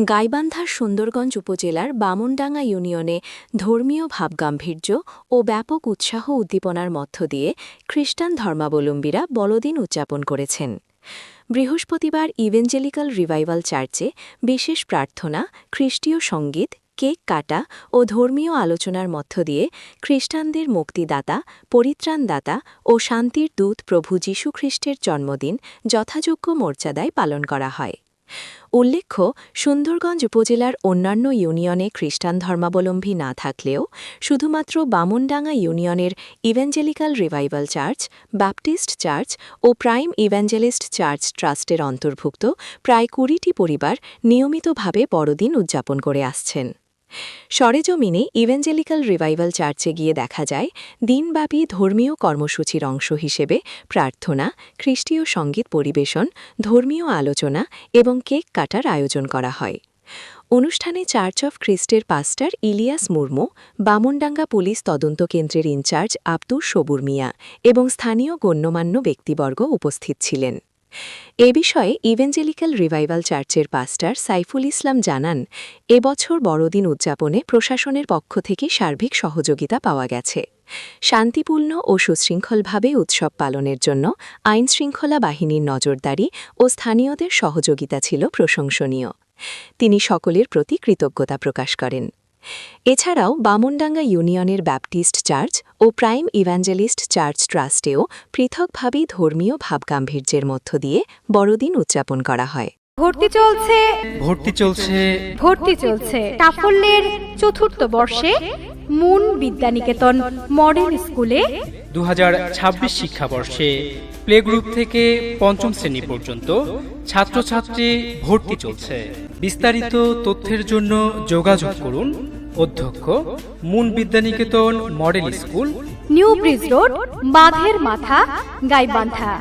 গাইবান্ধার সুন্দরগঞ্জ উপজেলার বামনডাঙ্গা ইউনিয়নে ধর্মীয় ভাবগাম্ভীর্য ও ব্যাপক উৎসাহ উদ্দীপনার মধ্য দিয়ে খ্রিস্টান ধর্মাবলম্বীরা বড়দিন উদযাপন করেছেন। বৃহস্পতিবার ইভেঞ্জেলিক্যাল রিভাইভাল চার্চে বিশেষ প্রার্থনা, খ্রিস্টীয় সঙ্গীত, কেক কাটা ও ধর্মীয় আলোচনার মধ্য দিয়ে খ্রিস্টানদের মুক্তিদাতা, পরিত্রাণদাতা ও শান্তির দূত প্রভু যীশু খ্রিস্টের জন্মদিন যথাযোগ্য মর্যাদায় পালন করা হয়। উল্লেখ্য, সুন্দরগঞ্জ উপজেলার অন্যান্য ইউনিয়নে খ্রিস্টান ধর্মাবলম্বী না থাকলেও শুধুমাত্র বামনডাঙ্গা ইউনিয়নের ইভেঞ্জেলিক্যাল রিভাইভাল চার্চ, ব্যাপটিস্ট চার্চ ও প্রাইম ইভ্যাঞ্জেলিস্ট চার্চ ট্রাস্টের অন্তর্ভুক্ত প্রায় ২০টি পরিবার নিয়মিতভাবে বড়দিন উদযাপন করে আসছেন। সরেজমিনে ইভেঞ্জেলিক্যাল রিভাইভাল চার্চে গিয়ে দেখা যায়, দিনব্যাপী ধর্মীয় কর্মসূচির অংশ হিসেবে প্রার্থনা, খ্রিস্টীয় সঙ্গীত পরিবেশন, ধর্মীয় আলোচনা এবং কেক কাটার আয়োজন করা হয়। অনুষ্ঠানে চার্চ অফ খ্রিস্টের পাস্টার ইলিয়াস মুর্মু, বামনডাঙ্গা পুলিশ তদন্ত কেন্দ্রের ইনচার্জ আব্দুর সবুর মিয়া এবং স্থানীয় গণ্যমান্য ব্যক্তিবর্গ উপস্থিত ছিলেন। এ বিষয়ে ইভেঞ্জেলিক্যাল রিভাইভাল চার্চের পাস্টার সাইফুল ইসলাম জানান, এবছর বড়দিন উদযাপনে প্রশাসনের পক্ষ থেকে সার্বিক সহযোগিতা পাওয়া গেছে। শান্তিপূর্ণ ও সুশৃঙ্খলভাবে উৎসব পালনের জন্য আইনশৃঙ্খলা বাহিনীর নজরদারি ও স্থানীয়দের সহযোগিতা ছিল প্রশংসনীয়। তিনি সকলের প্রতি কৃতজ্ঞতা প্রকাশ করেন। এছাড়াও বামনডাঙ্গা ইউনিয়নের ব্যাপটিস্ট চার্চ ও প্রাইম ইভ্যাঞ্জেলিস্ট চার্চ ট্রাস্টেও পৃথকভাবেই ধর্মীয় ভাবগাম্ভীর্যের মধ্য দিয়ে বড়দিন উদযাপন করা হয়। ভর্তি চলছে সাফল্যের চতুর্থ বর্ষে মুন বিদ্যানিকেতন মডেল স্কুলে ২০২৬ শিক্ষাবর্ষে প্লে গ্রুপ থেকে পঞ্চম শ্রেণী পর্যন্ত ছাত্রছাত্রী ভর্তি চলছে। বিস্তারিত তথ্যের জন্য যোগাযোগ করুন অধ্যক্ষ, moon Vidyaniketan model school, new bridge road, বাঁধের মাথা, গাইবান্ধা।